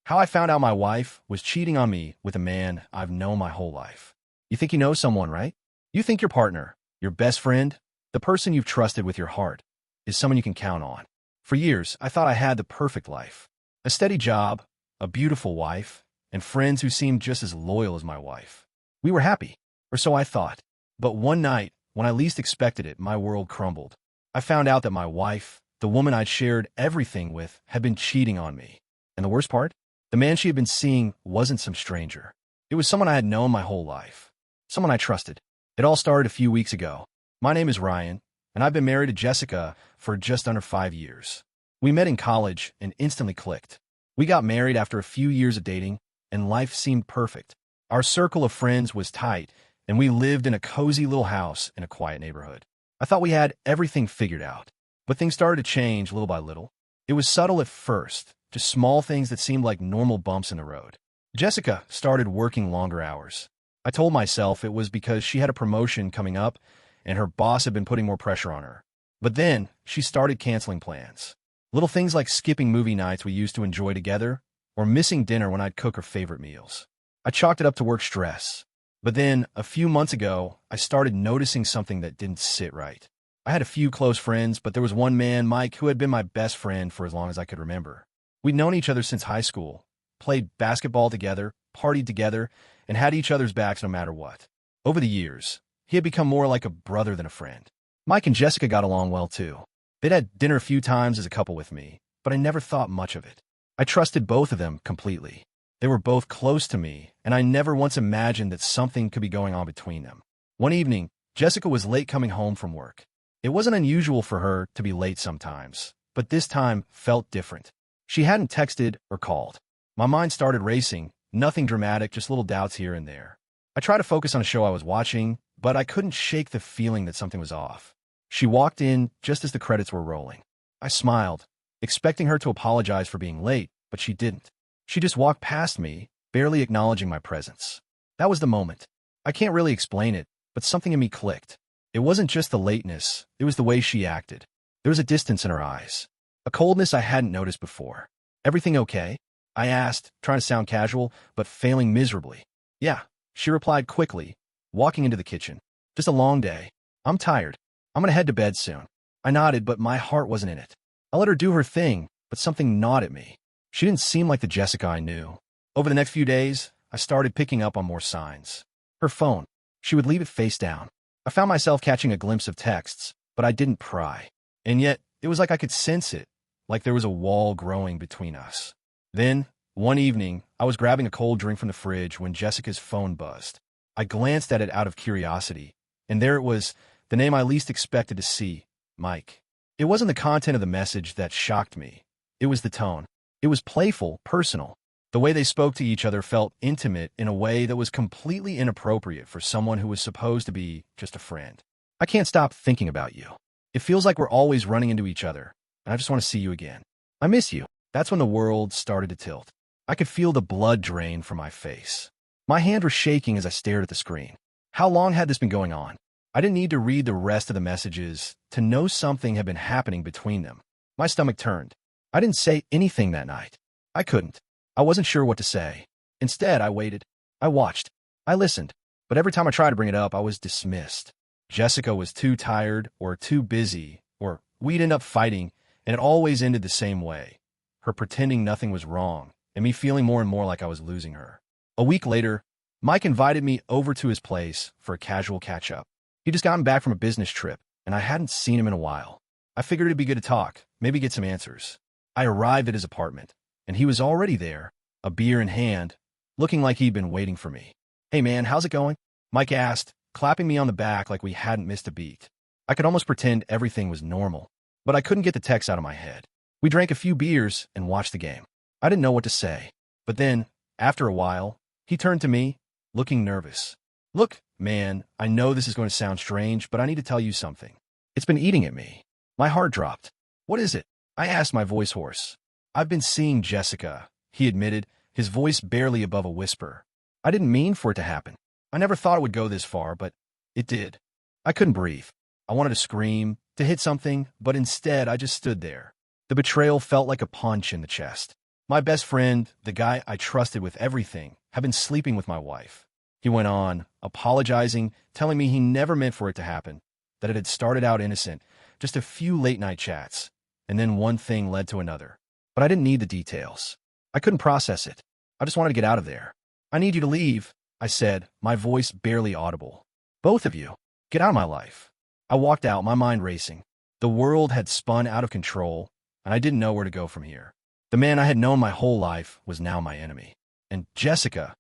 How I found out my wife was cheating on me with a man I've known my whole life. You think you know someone, right? You think your partner, your best friend, the person you've trusted with your heart, is someone you can count on. For years, I thought I had the perfect life. A steady job, a beautiful wife, and friends who seemed just as loyal as my wife. We were happy, or so I thought. But one night, when I least expected it, my world crumbled. I found out that my wife, the woman I'd shared everything with, had been cheating on me. And the worst part? The man she had been seeing wasn't some stranger. It was someone I had known my whole life. Someone I trusted. It all started a few weeks ago. My name is Ryan, and I've been married to Jessica for just under 5 years. We met in college and instantly clicked. We got married after a few years of dating, and life seemed perfect. Our circle of friends was tight, and we lived in a cozy little house in a quiet neighborhood. I thought we had everything figured out. But things started to change little by little. It was subtle at first, just small things that seemed like normal bumps in the road. Jessica started working longer hours. I told myself it was because she had a promotion coming up and her boss had been putting more pressure on her. But then she started canceling plans. Little things like skipping movie nights we used to enjoy together or missing dinner when I'd cook her favorite meals. I chalked it up to work stress. But then, a few months ago, I started noticing something that didn't sit right. I had a few close friends, but there was one man, Mike, who had been my best friend for as long as I could remember. We'd known each other since high school, played basketball together, partied together, and had each other's backs no matter what. Over the years, he had become more like a brother than a friend. Mike and Jessica got along well, too. They'd had dinner a few times as a couple with me, but I never thought much of it. I trusted both of them completely. They were both close to me, and I never once imagined that something could be going on between them. One evening, Jessica was late coming home from work. It wasn't unusual for her to be late sometimes, but this time felt different. She hadn't texted or called. My mind started racing, nothing dramatic, just little doubts here and there. I tried to focus on a show I was watching, but I couldn't shake the feeling that something was off. She walked in just as the credits were rolling. I smiled, expecting her to apologize for being late, but she didn't. She just walked past me, barely acknowledging my presence. That was the moment. I can't really explain it, but something in me clicked. It wasn't just the lateness, it was the way she acted. There was a distance in her eyes, a coldness I hadn't noticed before. "Everything okay?" I asked, trying to sound casual, but failing miserably. "Yeah," she replied quickly, walking into the kitchen. "Just a long day. I'm tired. I'm gonna head to bed soon." I nodded, but my heart wasn't in it. I let her do her thing, but something gnawed at me. She didn't seem like the Jessica I knew. Over the next few days, I started picking up on more signs. Her phone. She would leave it face down. I found myself catching a glimpse of texts, but I didn't pry. And yet, it was like I could sense it, like there was a wall growing between us. Then, one evening, I was grabbing a cold drink from the fridge when Jessica's phone buzzed. I glanced at it out of curiosity, and there it was, the name I least expected to see, Mike. It wasn't the content of the message that shocked me. It was the tone. It was playful, personal. The way they spoke to each other felt intimate in a way that was completely inappropriate for someone who was supposed to be just a friend. "I can't stop thinking about you. It feels like we're always running into each other, and I just want to see you again. I miss you." That's when the world started to tilt. I could feel the blood drain from my face. My hand was shaking as I stared at the screen. How long had this been going on? I didn't need to read the rest of the messages to know something had been happening between them. My stomach turned. I didn't say anything that night. I couldn't. I wasn't sure what to say. Instead, I waited. I watched. I listened. But every time I tried to bring it up, I was dismissed. Jessica was too tired or too busy, or we'd end up fighting, and it always ended the same way. Her pretending nothing was wrong, and me feeling more and more like I was losing her. A week later, Mike invited me over to his place for a casual catch-up. He'd just gotten back from a business trip, and I hadn't seen him in a while. I figured it'd be good to talk, maybe get some answers. I arrived at his apartment, and he was already there, a beer in hand, looking like he'd been waiting for me. "Hey man, how's it going?" Mike asked, clapping me on the back like we hadn't missed a beat. I could almost pretend everything was normal, but I couldn't get the text out of my head. We drank a few beers and watched the game. I didn't know what to say. But then, after a while, he turned to me, looking nervous. "Look, man, I know this is going to sound strange, but I need to tell you something. It's been eating at me." My heart dropped. "What is it?" I asked, my voice hoarse. "I've been seeing Jessica," he admitted, his voice barely above a whisper. I didn't mean for it to happen. I never thought it would go this far, but it did. I couldn't breathe. I wanted to scream, to hit something, but instead I just stood there. The betrayal felt like a punch in the chest. My best friend, the guy I trusted with everything, had been sleeping with my wife. He went on, apologizing, telling me he never meant for it to happen, that it had started out innocent, just a few late-night chats, and then one thing led to another. But I didn't need the details. I couldn't process it. I just wanted to get out of there. I need you to leave, I said, my voice barely audible. Both of you, get out of my life. I walked out, my mind racing. The world had spun out of control, and I didn't know where to go from here. The man I had known my whole life was now my enemy. And Jessica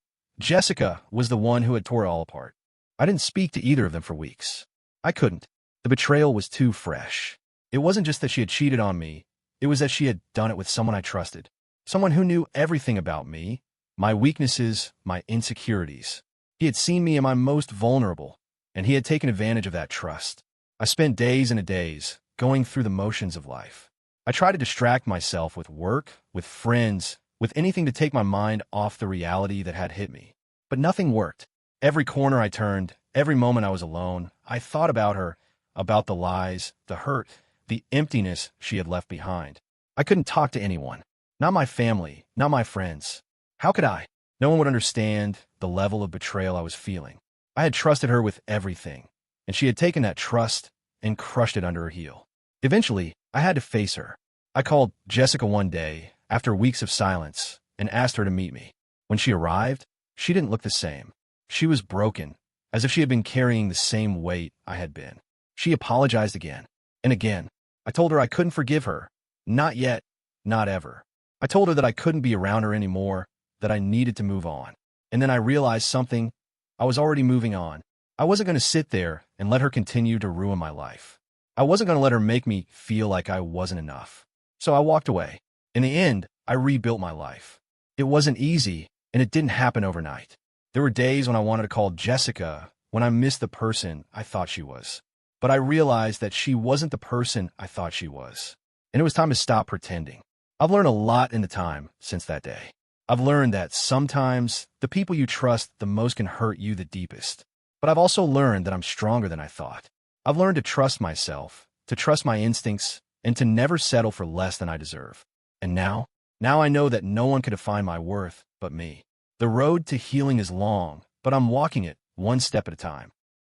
was the one who had tore it all apart. I didn't speak to either of them for weeks. I couldn't. The betrayal was too fresh. It wasn't just that she had cheated on me. It was that she had done it with someone I trusted. Someone who knew everything about me, my weaknesses, my insecurities. He had seen me in my most vulnerable, and he had taken advantage of that trust. I spent days and days going through the motions of life. I tried to distract myself with work, with friends, with anything to take my mind off the reality that had hit me. But nothing worked. Every corner I turned, every moment I was alone, I thought about her, about the lies, the hurt, the emptiness she had left behind. I couldn't talk to anyone. Not my family, not my friends. How could I? No one would understand the level of betrayal I was feeling. I had trusted her with everything, and she had taken that trust and crushed it under her heel. Eventually, I had to face her. I called Jessica one day, after weeks of silence, and asked her to meet me. When she arrived, she didn't look the same. She was broken, as if she had been carrying the same weight I had been. She apologized again and again. I told her I couldn't forgive her. Not yet, not ever. I told her that I couldn't be around her anymore, that I needed to move on. And then I realized something. I was already moving on. I wasn't going to sit there and let her continue to ruin my life. I wasn't going to let her make me feel like I wasn't enough. So I walked away. In the end, I rebuilt my life. It wasn't easy, and it didn't happen overnight. There were days when I wanted to call Jessica, when I missed the person I thought she was. But I realized that she wasn't the person I thought she was. And it was time to stop pretending. I've learned a lot in the time since that day. I've learned that sometimes the people you trust the most can hurt you the deepest. But I've also learned that I'm stronger than I thought. I've learned to trust myself, to trust my instincts, and to never settle for less than I deserve. And now I know that no one can define my worth but me. The road to healing is long, but I'm walking it one step at a time.